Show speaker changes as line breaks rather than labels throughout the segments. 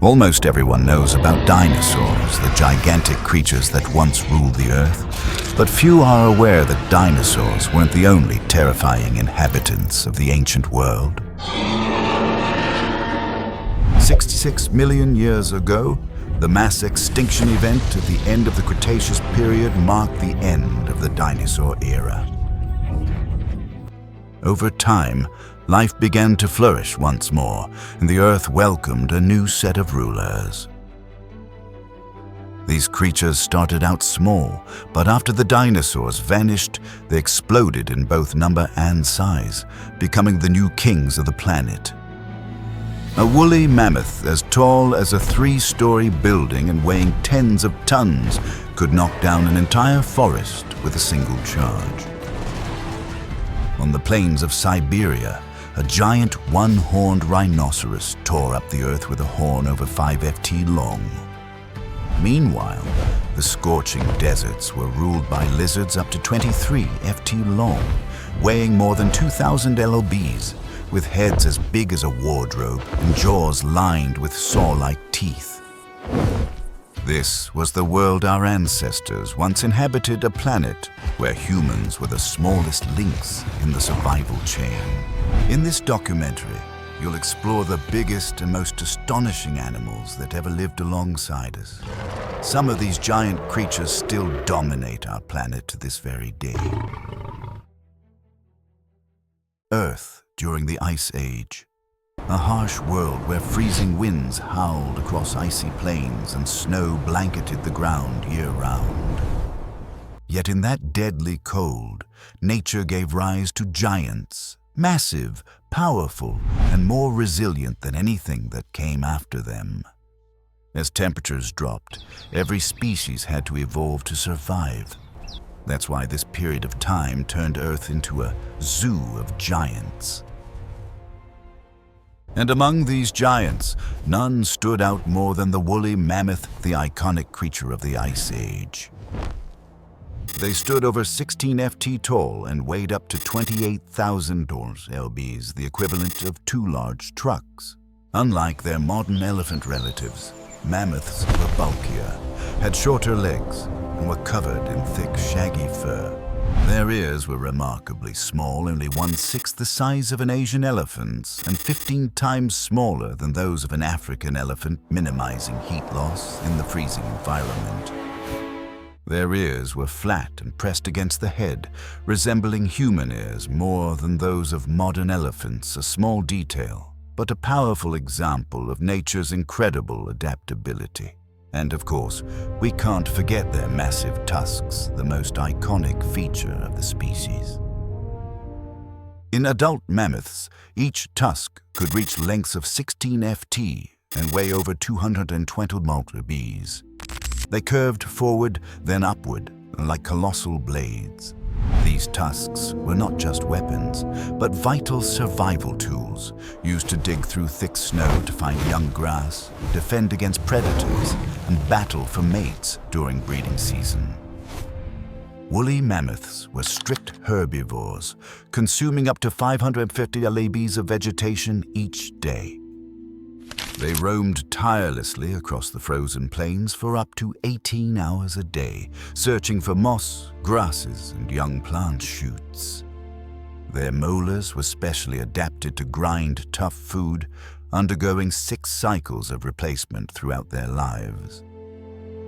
Almost everyone knows about dinosaurs, the gigantic creatures that once ruled the Earth. But few are aware that dinosaurs weren't the only terrifying inhabitants of the ancient world. 66 million years ago, the mass extinction event at the end of the Cretaceous period marked the end of the dinosaur era. Over time, life began to flourish once more, and the Earth welcomed a new set of rulers. These creatures started out small, but after the dinosaurs vanished, they exploded in both number and size, becoming the new kings of the planet. A woolly mammoth as tall as a 3-story building and weighing tens of tons could knock down an entire forest with a single charge. On the plains of Siberia, a giant one-horned rhinoceros tore up the Earth with a horn over 5 ft long. Meanwhile, the scorching deserts were ruled by lizards up to 23 ft long, weighing more than 2,000 lbs, with heads as big as a wardrobe and jaws lined with saw-like teeth. This was the world our ancestors once inhabited, a planet where humans were the smallest links in the survival chain. In this documentary, you'll explore the biggest and most astonishing animals that ever lived alongside us. Some of these giant creatures still dominate our planet to this very day. Earth during the Ice Age. A harsh world where freezing winds howled across icy plains and snow blanketed the ground year-round. Yet in that deadly cold, nature gave rise to giants, massive, powerful, and more resilient than anything that came after them. As temperatures dropped, every species had to evolve to survive. That's why this period of time turned Earth into a zoo of giants. And among these giants, none stood out more than the woolly mammoth, the iconic creature of the Ice Age. They stood over 16 ft tall and weighed up to 28,000 lbs, the equivalent of 2 large trucks. Unlike their modern elephant relatives, mammoths were bulkier, had shorter legs, and were covered in thick, shaggy fur. Their ears were remarkably small, only 1/6 the size of an Asian elephant's and 15 times smaller than those of an African elephant, minimizing heat loss in the freezing environment. Their ears were flat and pressed against the head, resembling human ears more than those of modern elephants, a small detail, but a powerful example of nature's incredible adaptability. And of course, we can't forget their massive tusks, the most iconic feature of the species. In adult mammoths, each tusk could reach lengths of 16 ft and weigh over 220 lbs. They curved forward, then upward, like colossal blades. These tusks were not just weapons, but vital survival tools, used to dig through thick snow to find young grass, defend against predators, and battle for mates during breeding season. Woolly mammoths were strict herbivores, consuming up to 550 lbs of vegetation each day. They roamed tirelessly across the frozen plains for up to 18 hours a day, searching for moss, grasses, and young plant shoots. Their molars were specially adapted to grind tough food, undergoing 6 cycles of replacement throughout their lives.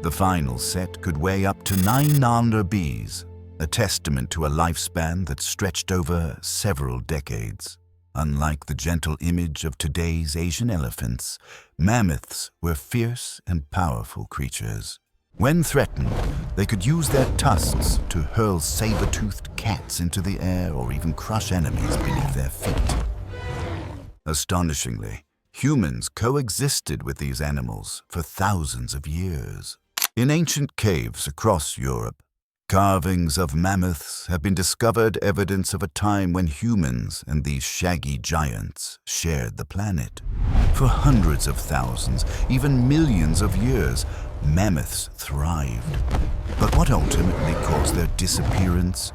The final set could weigh up to 9 lbs, a testament to a lifespan that stretched over several decades. Unlike the gentle image of today's Asian elephants, mammoths were fierce and powerful creatures. When threatened, they could use their tusks to hurl saber-toothed cats into the air or even crush enemies beneath their feet. Astonishingly, humans coexisted with these animals for thousands of years. In ancient caves across Europe, carvings of mammoths have been discovered, evidence of a time when humans and these shaggy giants shared the planet. For hundreds of thousands, even millions of years, mammoths thrived. But what ultimately caused their disappearance?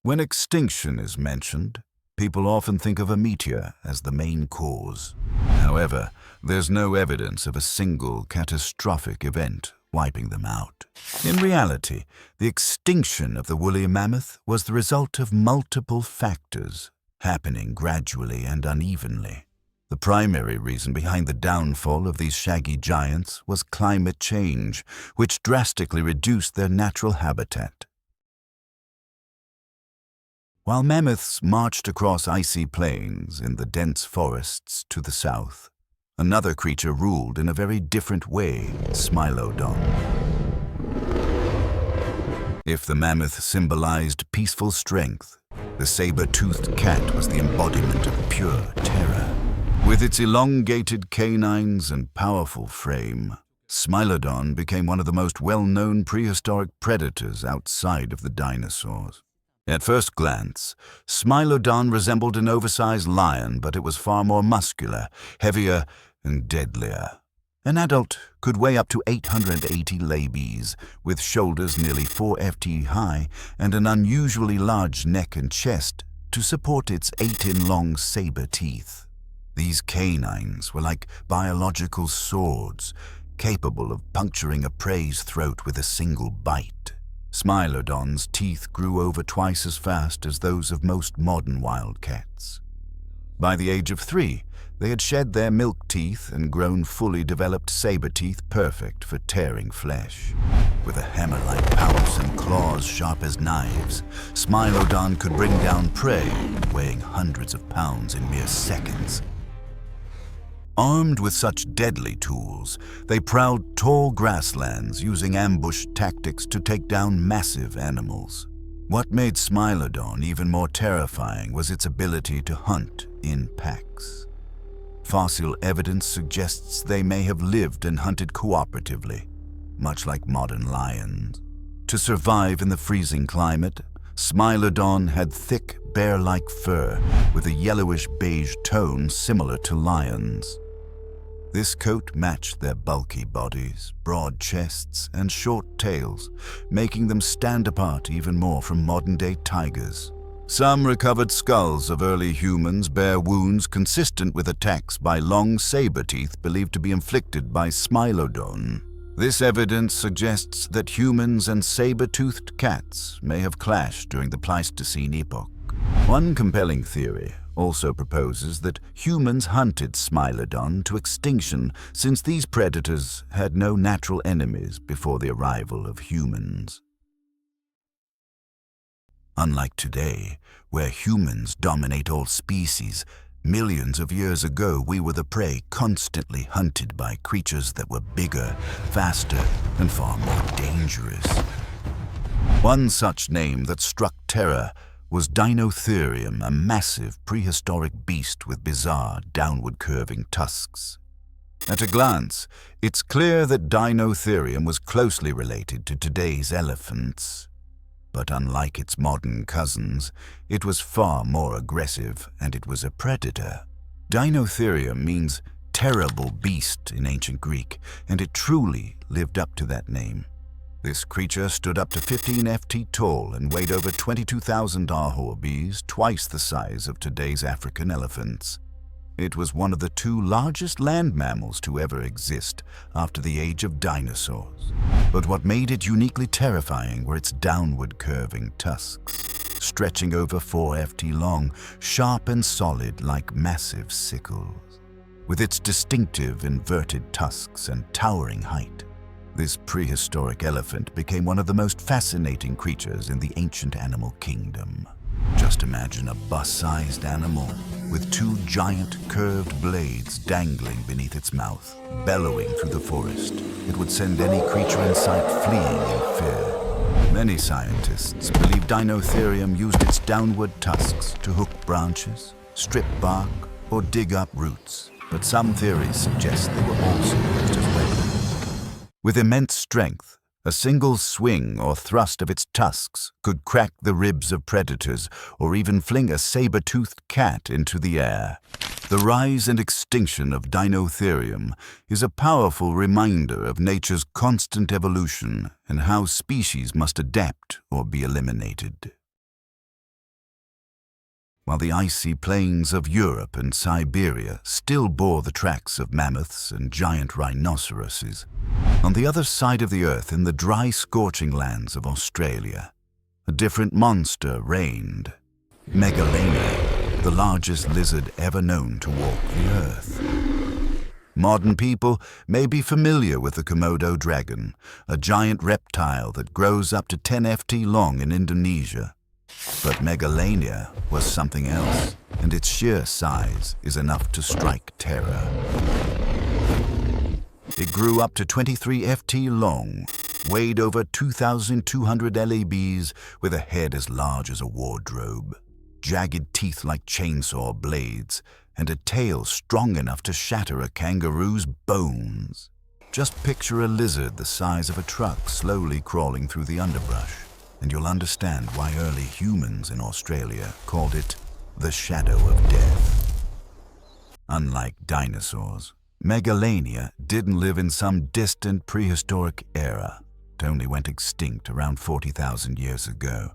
When extinction is mentioned, people often think of a meteor as the main cause. However, there's no evidence of a single catastrophic event wiping them out. In reality, the extinction of the woolly mammoth was the result of multiple factors, happening gradually and unevenly. The primary reason behind the downfall of these shaggy giants was climate change, which drastically reduced their natural habitat. While mammoths marched across icy plains in the dense forests to the south, another creature ruled in a very different way, Smilodon. If the mammoth symbolized peaceful strength, the saber-toothed cat was the embodiment of pure terror. With its elongated canines and powerful frame, Smilodon became one of the most well-known prehistoric predators outside of the dinosaurs. At first glance, Smilodon resembled an oversized lion, but it was far more muscular, heavier, and deadlier. An adult could weigh up to 880 lbs, with shoulders nearly 4 ft high and an unusually large neck and chest to support its 8-in-long saber teeth. These canines were like biological swords, capable of puncturing a prey's throat with a single bite. Smilodon's teeth grew over twice as fast as those of most modern wildcats. By the age of 3, they had shed their milk teeth and grown fully developed saber teeth perfect for tearing flesh. With a hammer-like pounce and claws sharp as knives, Smilodon could bring down prey weighing hundreds of pounds in mere seconds. Armed with such deadly tools, they prowled tall grasslands using ambush tactics to take down massive animals. What made Smilodon even more terrifying was its ability to hunt in packs. Fossil evidence suggests they may have lived and hunted cooperatively, much like modern lions. To survive in the freezing climate, Smilodon had thick, bear-like fur with a yellowish-beige tone similar to lions. This coat matched their bulky bodies, broad chests, and short tails, making them stand apart even more from modern-day tigers. Some recovered skulls of early humans bear wounds consistent with attacks by long saber teeth believed to be inflicted by Smilodon. This evidence suggests that humans and saber-toothed cats may have clashed during the Pleistocene epoch. One compelling theory also proposes that humans hunted Smilodon to extinction since these predators had no natural enemies before the arrival of humans. Unlike today, where humans dominate all species, millions of years ago we were the prey constantly hunted by creatures that were bigger, faster, and far more dangerous. One such name that struck terror was Dinotherium, a massive prehistoric beast with bizarre downward-curving tusks. At a glance, it's clear that Dinotherium was closely related to today's elephants. But unlike its modern cousins, it was far more aggressive, and it was a predator. Dinotherium means terrible beast in ancient Greek, and it truly lived up to that name. This creature stood up to 15 ft tall and weighed over 22,000 ahorbies, twice the size of today's African elephants. It was one of the 2 largest land mammals to ever exist after the age of dinosaurs. But what made it uniquely terrifying were its downward-curving tusks, stretching over 4 ft long, sharp and solid like massive sickles. With its distinctive inverted tusks and towering height, this prehistoric elephant became one of the most fascinating creatures in the ancient animal kingdom. Just imagine a bus-sized animal with 2 giant curved blades dangling beneath its mouth, bellowing through the forest. It would send any creature in sight fleeing in fear. Many scientists believe Dinotherium used its downward tusks to hook branches, strip bark, or dig up roots, but some theories suggest they were also used as weapons. With immense strength, a single swing or thrust of its tusks could crack the ribs of predators or even fling a saber-toothed cat into the air. The rise and extinction of Dinotherium is a powerful reminder of nature's constant evolution and how species must adapt or be eliminated. while the icy plains of Europe and Siberia still bore the tracks of mammoths and giant rhinoceroses. On the other side of the earth, in the dry, scorching lands of Australia, a different monster reigned. Megalania, the largest lizard ever known to walk the earth. Modern people may be familiar with the Komodo dragon, a giant reptile that grows up to 10 ft long in Indonesia. But Megalania was something else, and its sheer size is enough to strike terror. It grew up to 23 ft long, weighed over 2,200 lbs, with a head as large as a wardrobe, jagged teeth like chainsaw blades, and a tail strong enough to shatter a kangaroo's bones. Just picture a lizard the size of a truck slowly crawling through the underbrush, and you'll understand why early humans in Australia called it the shadow of death. Unlike dinosaurs, Megalania didn't live in some distant prehistoric era. It only went extinct around 40,000 years ago,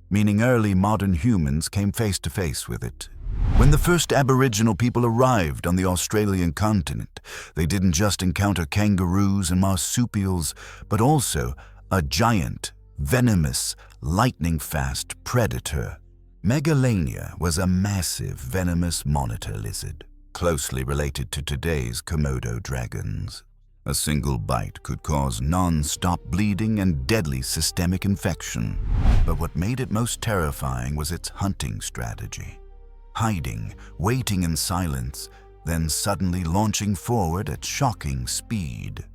meaning early modern humans came face to face with it. When the first Aboriginal people arrived on the Australian continent, they didn't just encounter kangaroos and marsupials, but also a giant, venomous, lightning-fast predator. Megalania was a massive, venomous monitor lizard, closely related to today's Komodo dragons. A single bite could cause non-stop bleeding and deadly systemic infection. But what made it most terrifying was its hunting strategy. Hiding, waiting in silence, then suddenly launching forward at shocking speed.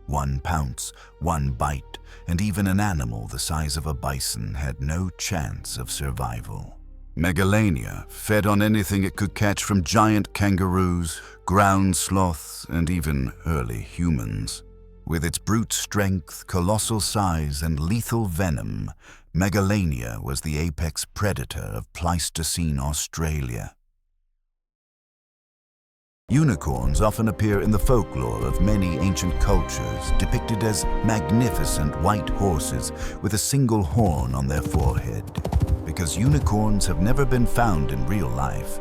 One pounce, one bite, and even an animal the size of a bison had no chance of survival. Megalania fed on anything it could catch, from giant kangaroos, ground sloths, and even early humans. With its brute strength, colossal size, and lethal venom, Megalania was the apex predator of Pleistocene Australia. Unicorns often appear in the folklore of many ancient cultures, depicted as magnificent white horses with a single horn on their forehead. Because unicorns have never been found in real life,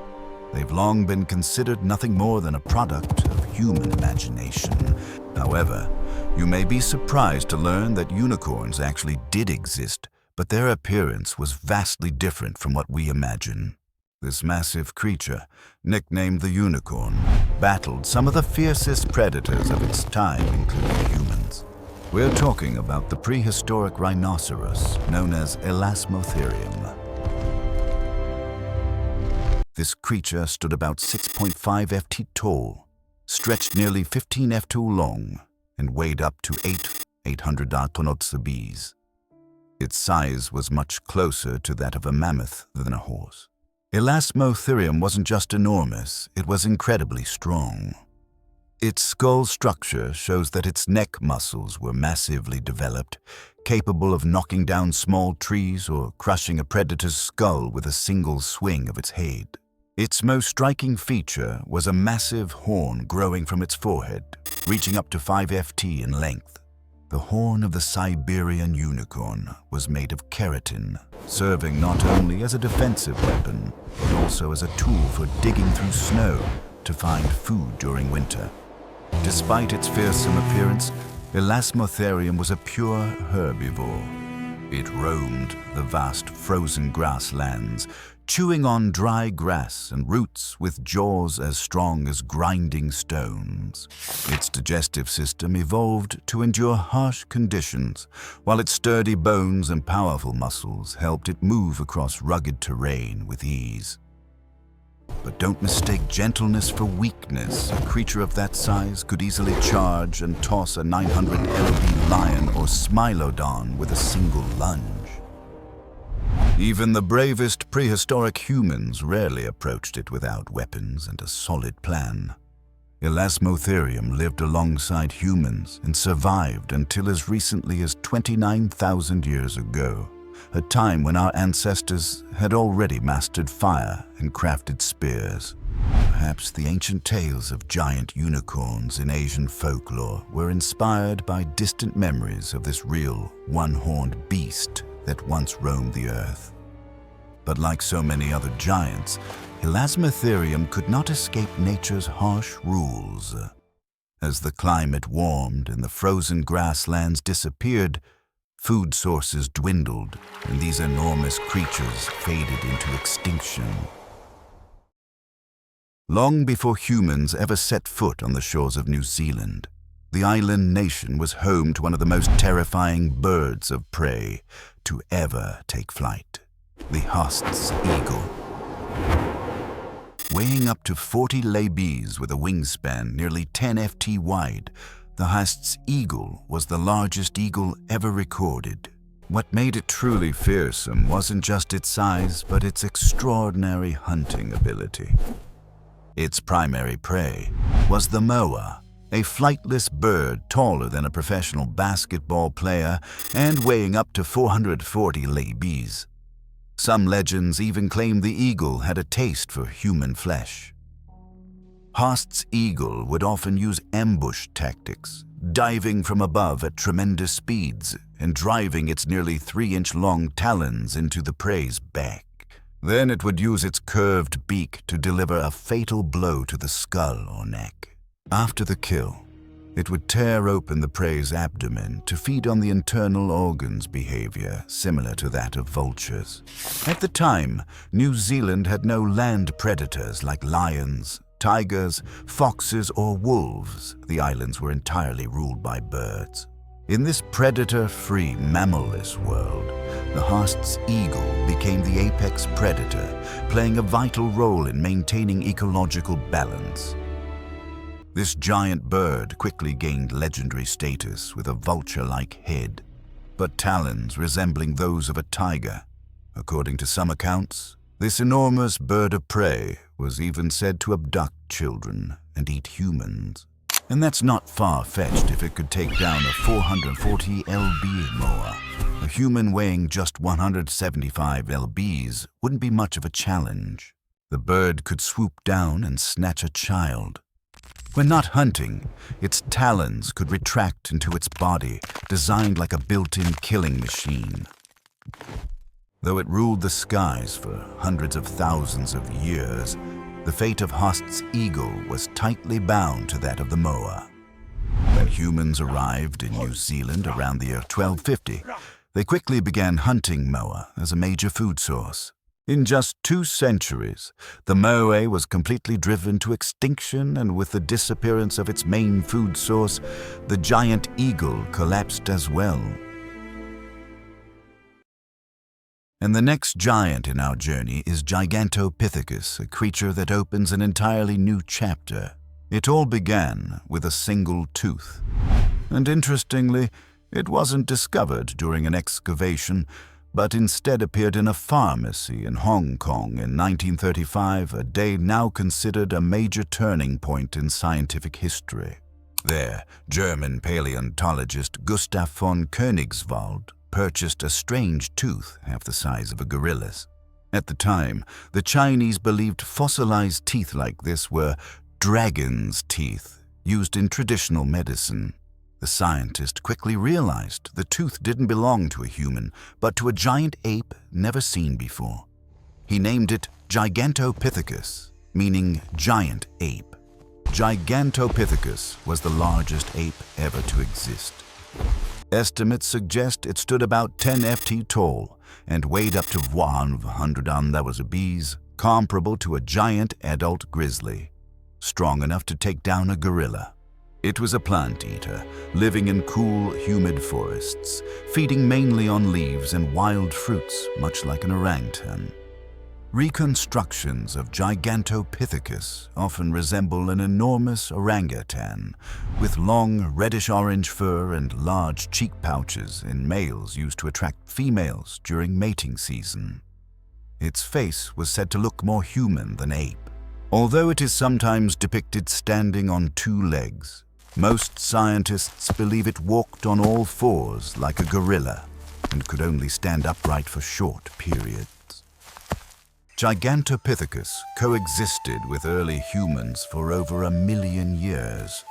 they've long been considered nothing more than a product of human imagination. However, you may be surprised to learn that unicorns actually did exist, but their appearance was vastly different from what we imagine. This massive creature, nicknamed the unicorn, battled some of the fiercest predators of its time, including humans. We're talking about the prehistoric rhinoceros, known as Elasmotherium. This creature stood about 6.5 ft tall, stretched nearly 15 ft long, and weighed up to 800 lbs. Its size was much closer to that of a mammoth than a horse. Elasmotherium wasn't just enormous, it was incredibly strong. Its skull structure shows that its neck muscles were massively developed, capable of knocking down small trees or crushing a predator's skull with a single swing of its head. Its most striking feature was a massive horn growing from its forehead, reaching up to 5 ft in length. The horn of the Siberian unicorn was made of keratin, serving not only as a defensive weapon, but also as a tool for digging through snow to find food during winter. Despite its fearsome appearance, Elasmotherium was a pure herbivore. It roamed the vast frozen grasslands, chewing on dry grass and roots with jaws as strong as grinding stones. Its digestive system evolved to endure harsh conditions, while its sturdy bones and powerful muscles helped it move across rugged terrain with ease. But don't mistake gentleness for weakness. A creature of that size could easily charge and toss a 900 lb lion or Smilodon with a single lunge. Even the bravest prehistoric humans rarely approached it without weapons and a solid plan. Elasmotherium lived alongside humans and survived until as recently as 29,000 years ago, a time when our ancestors had already mastered fire and crafted spears. Perhaps the ancient tales of giant unicorns in Asian folklore were inspired by distant memories of this real, one-horned beast that once roamed the earth. But like so many other giants, Elasmotherium could not escape nature's harsh rules. As the climate warmed and the frozen grasslands disappeared, food sources dwindled and these enormous creatures faded into extinction. Long before humans ever set foot on the shores of New Zealand, the island nation was home to one of the most terrifying birds of prey to ever take flight, the Haast's eagle. Weighing up to 40 lbs with a wingspan nearly 10 ft wide, the Haast's eagle was the largest eagle ever recorded. What made it truly fearsome wasn't just its size, but its extraordinary hunting ability. Its primary prey was the moa, a flightless bird taller than a professional basketball player and weighing up to 440 lbs. Some legends even claim the eagle had a taste for human flesh. Haast's eagle would often use ambush tactics, diving from above at tremendous speeds and driving its nearly 3-inch long talons into the prey's back. Then it would use its curved beak to deliver a fatal blow to the skull or neck. After the kill, it would tear open the prey's abdomen to feed on the internal organs' behavior similar to that of vultures. At the time, New Zealand had no land predators like lions, tigers, foxes, or wolves. The islands were entirely ruled by birds. In this predator-free, mammalless world, the Haast's eagle became the apex predator, playing a vital role in maintaining ecological balance. This giant bird quickly gained legendary status with a vulture-like head, but talons resembling those of a tiger. According to some accounts, this enormous bird of prey was even said to abduct children and eat humans. And that's not far-fetched if it could take down a 440 lb moa. A human weighing just 175 lbs wouldn't be much of a challenge. The bird could swoop down and snatch a child. When not hunting, its talons could retract into its body, designed like a built-in killing machine. Though it ruled the skies for hundreds of thousands of years, the fate of Haast's eagle was tightly bound to that of the moa. When humans arrived in New Zealand around the year 1250, they quickly began hunting moa as a major food source. In just 2 centuries, the moa was completely driven to extinction, and with the disappearance of its main food source, the giant eagle collapsed as well. And the next giant in our journey is Gigantopithecus, a creature that opens an entirely new chapter. It all began with a single tooth. And interestingly, it wasn't discovered during an excavation, but instead appeared in a pharmacy in Hong Kong in 1935, a day now considered a major turning point in scientific history. There, German paleontologist Gustav von Königswald purchased a strange tooth half the size of a gorilla's. At the time, the Chinese believed fossilized teeth like this were dragon's teeth, used in traditional medicine. The scientist quickly realized the tooth didn't belong to a human, but to a giant ape never seen before. He named it Gigantopithecus, meaning giant ape. Gigantopithecus was the largest ape ever to exist. Estimates suggest it stood about 10 ft tall and weighed up to 100 lbs, comparable to a giant adult grizzly, strong enough to take down a gorilla. It was a plant eater, living in cool, humid forests, feeding mainly on leaves and wild fruits, much like an orangutan. Reconstructions of Gigantopithecus often resemble an enormous orangutan, with long reddish-orange fur and large cheek pouches in males used to attract females during mating season. Its face was said to look more human than ape. Although it is sometimes depicted standing on 2 legs, most scientists believe it walked on all 4s like a gorilla and could only stand upright for short periods. Gigantopithecus coexisted with early humans for over 1 million years.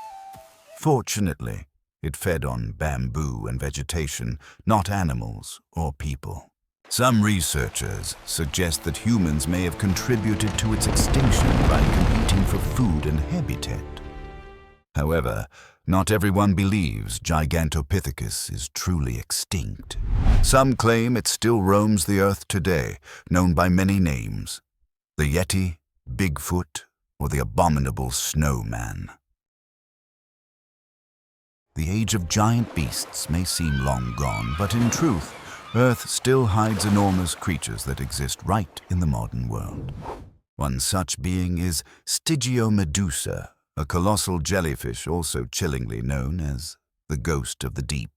Fortunately, it fed on bamboo and vegetation, not animals or people. Some researchers suggest that humans may have contributed to its extinction by competing for food and habitat. However, not everyone believes Gigantopithecus is truly extinct. Some claim it still roams the earth today, known by many names: the Yeti, Bigfoot, or the abominable snowman. The age of giant beasts may seem long gone, but in truth, Earth still hides enormous creatures that exist right in the modern world. One such being is Stygiomedusa, a colossal jellyfish also chillingly known as the ghost of the deep.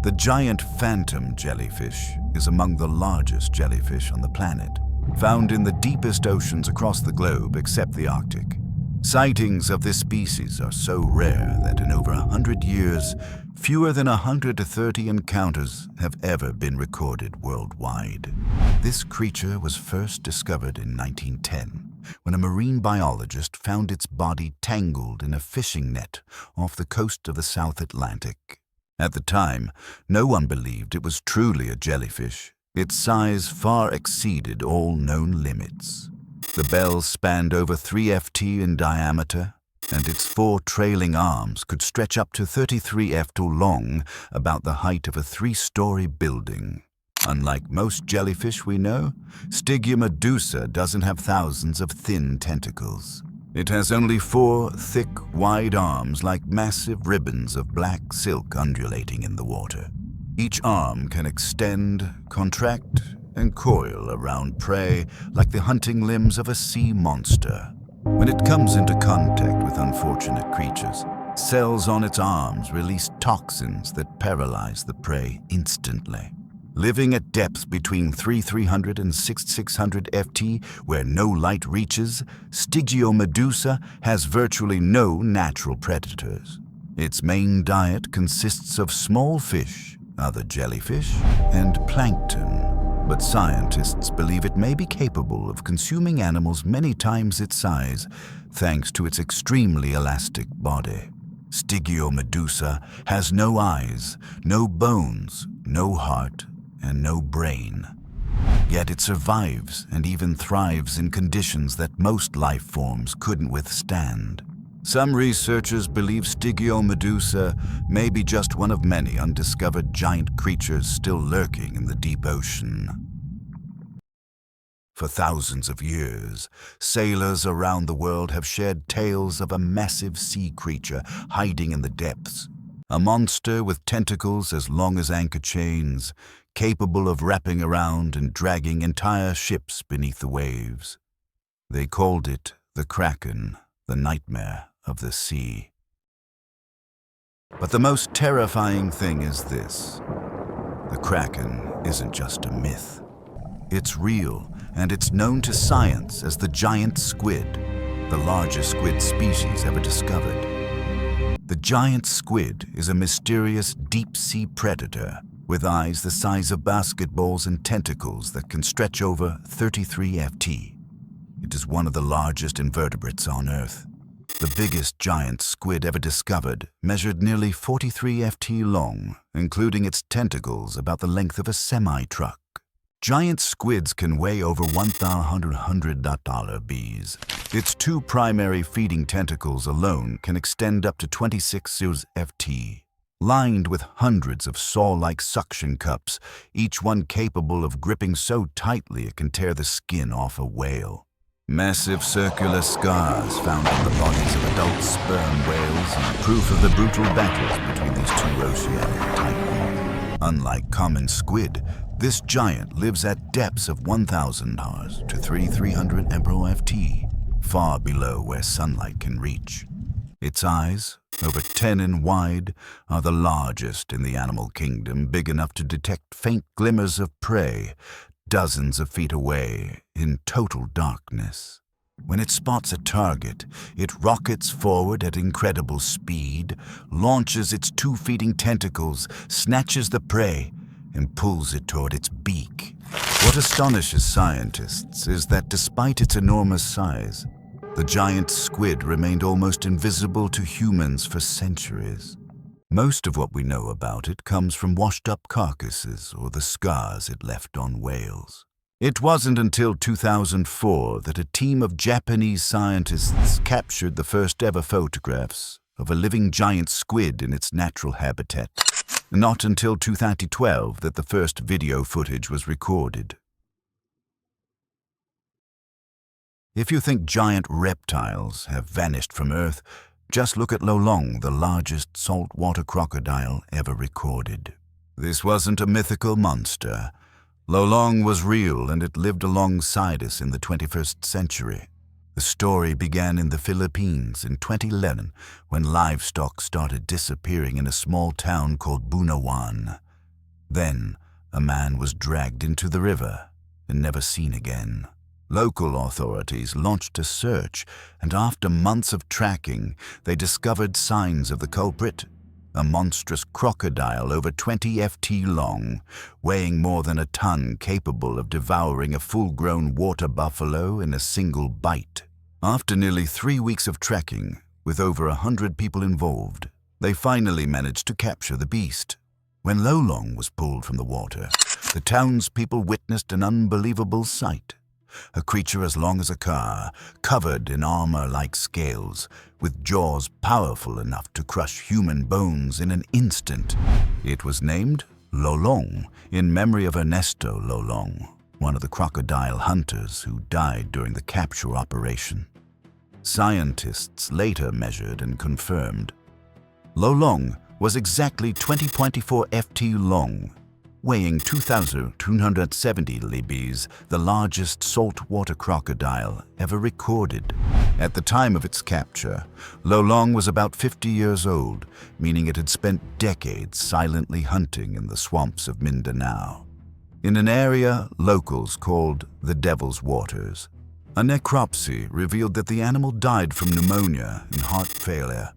The giant phantom jellyfish is among the largest jellyfish on the planet, found in the deepest oceans across the globe except the Arctic. Sightings of this species are so rare that in over 100 years, fewer than 130 encounters have ever been recorded worldwide. This creature was first discovered in 1910, when a marine biologist found its body tangled in a fishing net off the coast of the South Atlantic. At the time, no one believed it was truly a jellyfish. Its size far exceeded all known limits. The bell spanned over 3 ft in diameter, and its 4 trailing arms could stretch up to 33 ft long, about the height of a 3-story building. Unlike most jellyfish we know, Stygiomedusa doesn't have thousands of thin tentacles. It has only 4 thick, wide arms like massive ribbons of black silk undulating in the water. Each arm can extend, contract, and coil around prey like the hunting limbs of a sea monster. When it comes into contact with unfortunate creatures, cells on its arms release toxins that paralyze the prey instantly. Living at depths between 300 and 600 ft, where no light reaches, Stygiomedusa has virtually no natural predators. Its main diet consists of small fish, other jellyfish, and plankton. But scientists believe it may be capable of consuming animals many times its size, thanks to its extremely elastic body. Stygiomedusa has no eyes, no bones, no heart, and no brain. Yet it survives and even thrives in conditions that most life forms couldn't withstand. Some researchers believe Stygiomedusa may be just one of many undiscovered giant creatures still lurking in the deep ocean. For thousands of years, sailors around the world have shared tales of a massive sea creature hiding in the depths. A monster with tentacles as long as anchor chains, capable of wrapping around and dragging entire ships beneath the waves. They called it the Kraken, the nightmare of the sea. But the most terrifying thing is this: the Kraken isn't just a myth. It's real, and it's known to science as the giant squid, the largest squid species ever discovered. The giant squid is a mysterious deep-sea predator with eyes the size of basketballs and tentacles that can stretch over 33 ft. It is one of the largest invertebrates on Earth. The biggest giant squid ever discovered measured nearly 43 ft long, including its tentacles about the length of a semi-truck. Giant squids can weigh over 1,100 Bs. Its 2 primary feeding tentacles alone can extend up to 26 ft, lined with hundreds of saw-like suction cups, each one capable of gripping so tightly it can tear the skin off a whale. Massive circular scars found on the bodies of adult sperm whales are proof of the brutal battles between these 2 oceanic titans. Unlike common squid, this giant lives at depths of 1,000 Haast to 300 ft, far below where sunlight can reach. Its eyes, over 10 in wide, are the largest in the animal kingdom, big enough to detect faint glimmers of prey, dozens of feet away, in total darkness. When it spots a target, it rockets forward at incredible speed, launches its 2 feeding tentacles, snatches the prey, and pulls it toward its beak. What astonishes scientists is that despite its enormous size, the giant squid remained almost invisible to humans for centuries. Most of what we know about it comes from washed-up carcasses or the scars it left on whales. It wasn't until 2004 that a team of Japanese scientists captured the first ever photographs of a living giant squid in its natural habitat. Not until 2012 that the first video footage was recorded. If you think giant reptiles have vanished from Earth, just look at Lolong, the largest saltwater crocodile ever recorded. This wasn't a mythical monster. Lolong was real, and it lived alongside us in the 21st century. The story began in the Philippines in 2011 when livestock started disappearing in a small town called Bunawan. Then, a man was dragged into the river and never seen again. Local authorities launched a search, and after months of tracking, they discovered signs of the culprit, a monstrous crocodile over 20 ft long, weighing more than a ton, capable of devouring a full-grown water buffalo in a single bite. After nearly 3 weeks of tracking, with over 100 people involved, they finally managed to capture the beast. When Lolong was pulled from the water, the townspeople witnessed an unbelievable sight. A creature as long as a car, covered in armor-like scales, with jaws powerful enough to crush human bones in an instant. It was named Lolong in memory of Ernesto Lolong, one of the crocodile hunters who died during the capture operation. Scientists later measured and confirmed. Lolong was exactly 20.4 ft long, weighing 2,270 libs, the largest saltwater crocodile ever recorded. At the time of its capture, Lolong was about 50 years old, meaning it had spent decades silently hunting in the swamps of Mindanao. In an area locals called the Devil's Waters, a necropsy revealed that the animal died from pneumonia and heart failure,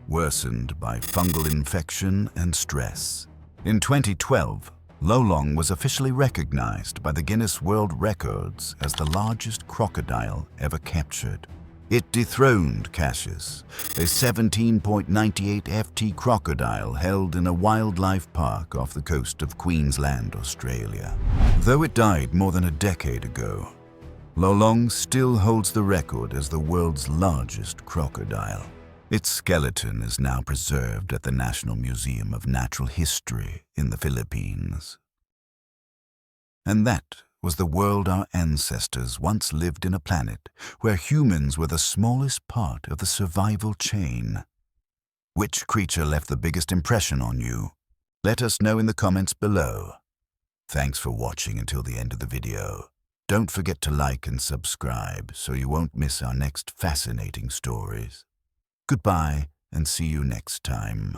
worsened by fungal infection and stress. In 2012, Lolong was officially recognized by the Guinness World Records as the largest crocodile ever captured. It dethroned Cassius, a 17.98 ft crocodile held in a wildlife park off the coast of Queensland, Australia. Though it died more than a decade ago, Lolong still holds the record as the world's largest crocodile. Its skeleton is now preserved at the National Museum of Natural History in the Philippines. And that was the world our ancestors once lived in, a planet where humans were the smallest part of the survival chain. Which creature left the biggest impression on you? Let us know in the comments below. Thanks for watching until the end of the video. Don't forget to like and subscribe so you won't miss our next fascinating stories. Goodbye, and see you next time.